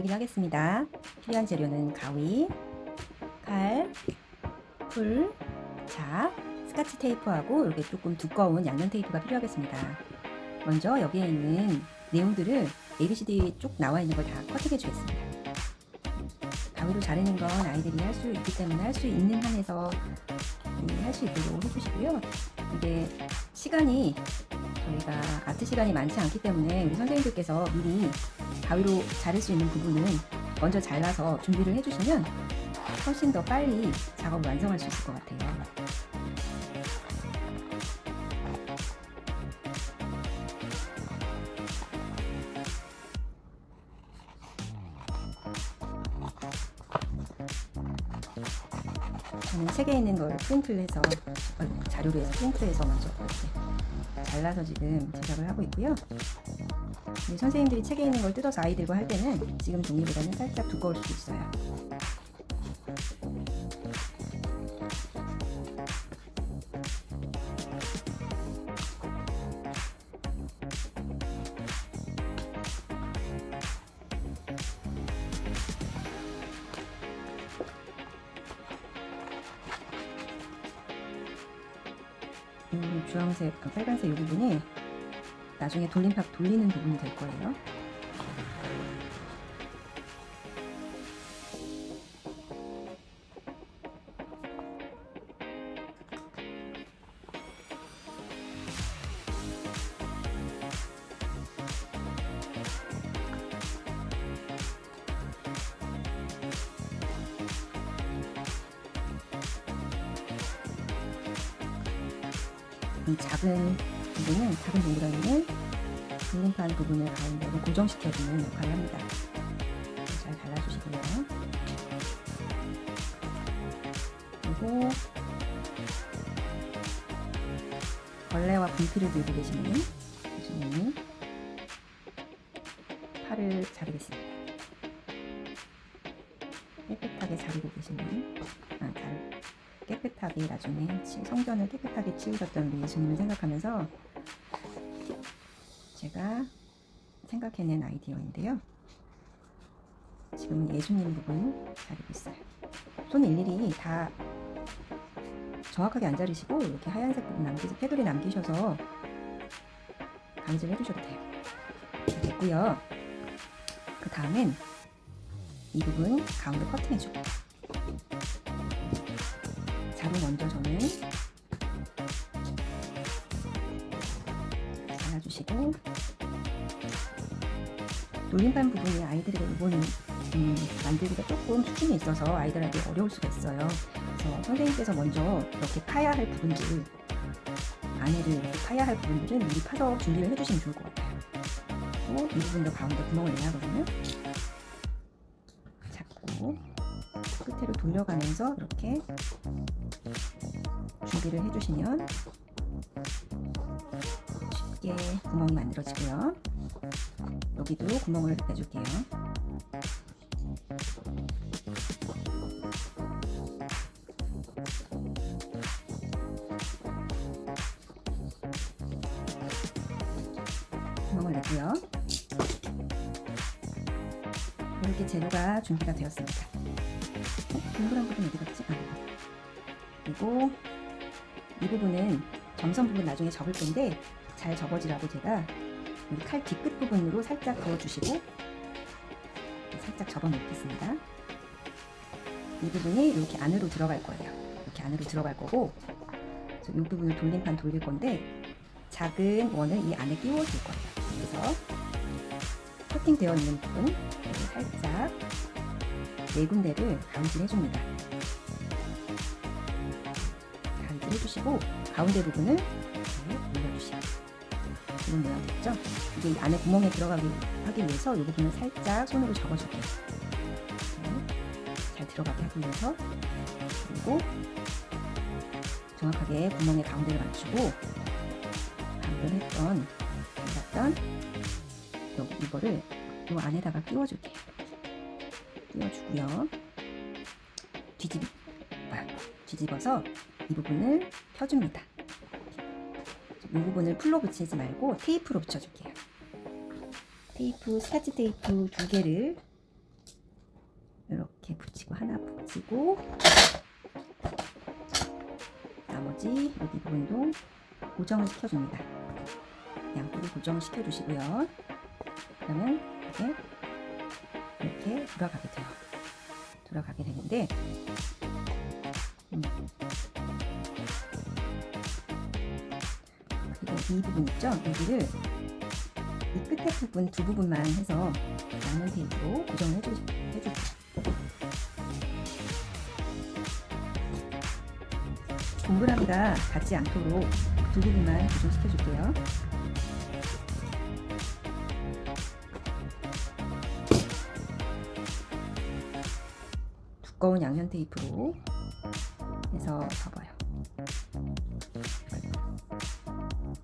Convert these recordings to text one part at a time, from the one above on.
확인하겠습니다. 필요한 재료는 가위, 칼, 풀, 자, 스카치 테이프하고 이렇게 조금 두꺼운 양면 테이프가 필요하겠습니다. 먼저 여기에 있는 내용들을 ABCD 쭉 나와 있는 걸 다 커팅해 주겠습니다. 가위로 자르는 건 아이들이 할 수 있기 때문에 할 수 있는 한에서 할 수 있도록 해주시고요. 이게 시간이 저희가 아트 시간이 많지 않기 때문에 우리 선생님들께서 미리 가위로 자를 수 있는 부분은 먼저 잘라서 준비를 해주시면 훨씬 더 빨리 작업을 완성할 수 있을 것 같아요. 저는 책에 있는 걸 프린트를 해서 자료로 해서 프린트를 해서 먼저 이렇게 잘라서 지금 제작을 하고 있고요. 선생님들이 책에 있는 걸 뜯어서 아이들과 할 때는 지금 종이보다는 살짝 두꺼울 수도 있어요. 주황색, 빨간색 이 부분이 나중에 돌림판 돌리는 부분이 될 거예요. 이 작은 부분은, 작은 동그라미는 돌림판 부분을 가운데로 고정시켜주는 역할을 합니다. 잘 잘라주시고요. 그리고 벌레와 분필을 들고 계시는 교수님이 팔을 자르겠습니다. 깨끗하게 자르고 계시는, 깨끗하게 나중에 성전을 깨끗하게 치우셨던 우리 예수님을 생각하면서 제가 생각해낸 아이디어인데요. 지금은 예수님 부분 자르고 있어요. 손 일일이 다 정확하게 안 자르시고 이렇게 하얀색 부분 남기서 테두리 남기셔서 가위질 해주셔도 돼요. 됐고요. 그 다음엔 이 부분 가운데 커팅해주고, 자로 먼저 저는 잘라주시고, 돌림판 부분이 아이들에게 이번 만들기가 조금 수준이 있어서 아이들에게 어려울 수가 있어요. 그래서 선생님께서 먼저 이렇게 파야 할 부분들, 안에를 이렇게 파야 할 부분들은 미리 파서 준비를 해주시면 좋을 것 같아요. 그리고 이 부분도 가운데 구멍을 내야 하거든요. 잡고 끝으로 돌려가면서 이렇게 준비를 해주시면 쉽게 구멍이 만들어지고요. 여기도 구멍을 내줄게요. 구멍을 내고요. 이렇게 재료가 준비가 되었습니다. 동그란 부분 어디 갔지? 그리고 이 부분은 점선 부분 나중에 접을 건데 잘 접어지라고 제가 우리 칼 뒤끝 부분으로 살짝 그어주시고 살짝 접어 놓겠습니다. 이 부분이 이렇게 안으로 들어갈 거예요. 이렇게 안으로 들어갈 거고, 이 부분을 돌림판 돌릴 건데 작은 원을 이 안에 끼워줄 거예요. 그래서 커팅되어 있는 부분 살짝 네 군데를 가위질 해줍니다. 가위질 해주시고 가운데 부분을 이렇게 올려주시고, 이런 모양 됐죠? 이게 안에 구멍에 들어가기 하기 위해서 이 부분을 살짝 손으로 접어줄게요. 잘 들어가게 하기 위해서. 그리고 정확하게 구멍의 가운데를 맞추고 방금 했던 이거를 이 안에다가 끼워줄게요. 끼워주고요. 뒤집어서 이 부분을 펴줍니다. 이 부분을 풀로 붙이지 말고 테이프로 붙여줄게요. 테이프, 스카치 테이프 2개를 또 하나 붙이고 나머지 여기 부분도 고정을 시켜줍니다. 양쪽을 고정을 시켜주시고요. 그러면 이렇게 돌아가게 되는데 그리고 이 부분 있죠? 여기를 이 끝에 부분 두 부분만 해서 양면 테이프로 고정을 해줄게요. 동그라미가 닿지 않도록 두 부분만 고정시켜줄게요. 두꺼운 양면 테이프로 해서 접어요.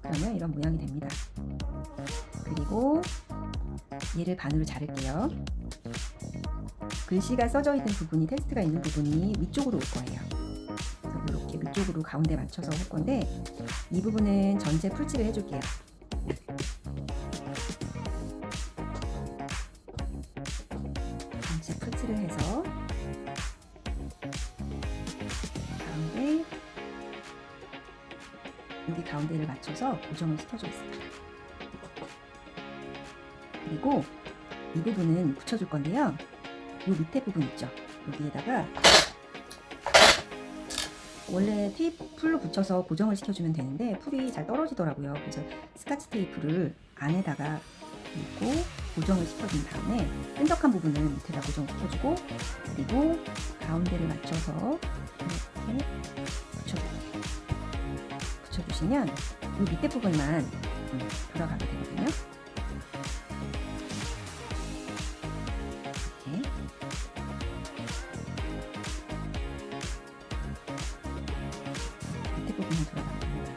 그러면 이런 모양이 됩니다. 그리고 얘를 반으로 자를게요. 글씨가 써져 있는 부분이, 텍스트가 있는 부분이 위쪽으로 올 거예요. 그래서 이렇게 위쪽으로 가운데 맞춰서 할 건데 이 부분은 전체 풀칠을 해줄게요. 전체 풀칠을 해서 여기 가운데를 맞춰서 고정을 시켜주겠습니다. 그리고 이 부분은 붙여줄 건데요. 이 밑에 부분 있죠? 여기에다가 원래 테이프 풀로 붙여서 고정을 시켜주면 되는데 풀이 잘 떨어지더라고요. 그래서 스카치 테이프를 안에다가 놓고 고정을 시켜준 다음에 끈적한 부분은 밑에다 고정시켜주고 그리고 가운데를 맞춰서 이렇게 붙여줄게요. 붙여주시면 이 밑에 부분만 돌아가게 되거든요. 이렇게 밑에 부분만 돌아가게 됩니다.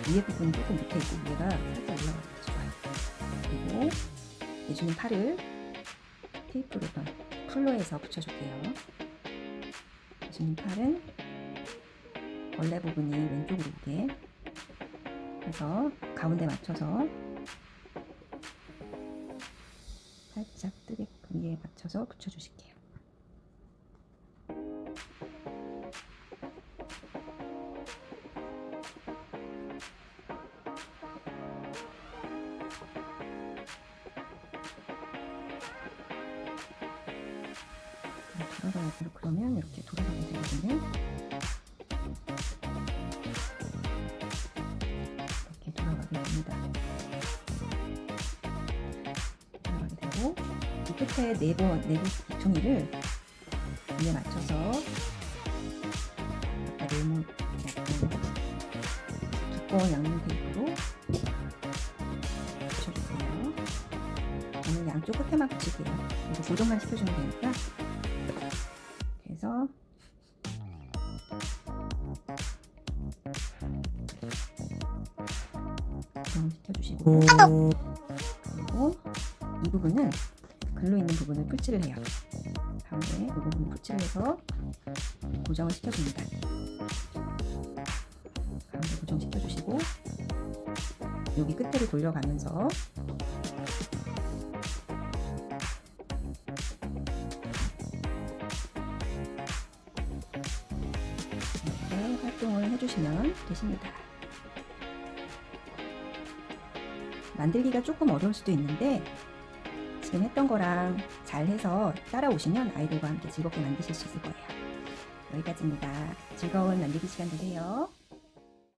위에 부분은 조금 밑에 있고 위에가 살짝 올라가면 좋아요. 그리고 내주는 팔을 테이프로 풀로 해서 붙여줄게요. 내주는 팔은 벌레 부분이 왼쪽으로 오게 해서 가운데 맞춰서 살짝 뜨게 위에 맞춰서 붙여주실게요. 그러면 이렇게 돌아가게 되거든요. 이렇게 돌아가게 됩니다. 돌아가게 되고 이 끝에 네모 귀퉁이를 위에 맞춰서 아까 네모 두꺼운 양면 테이프로 붙여주세요. 저는 양쪽 끝에만 붙일게요. 그리고 고정만 시켜주면 되니까. 그래서 시켜주시고 그리고 이 부분은 글로 있는 부분을 풀칠을 해요. 가운데 이 부분을 풀칠을 해서 고정을 시켜줍니다. 가운데 고정 시켜주시고 여기 끝에를 돌려가면서 이렇게 활동을 해주시면 되십니다. 만들기가 조금 어려울 수도 있는데 지금 했던 거랑 잘 해서 따라오시면 아이들과 함께 즐겁게 만드실 수 있을 거예요. 여기까지입니다. 즐거운 만들기 시간 되세요.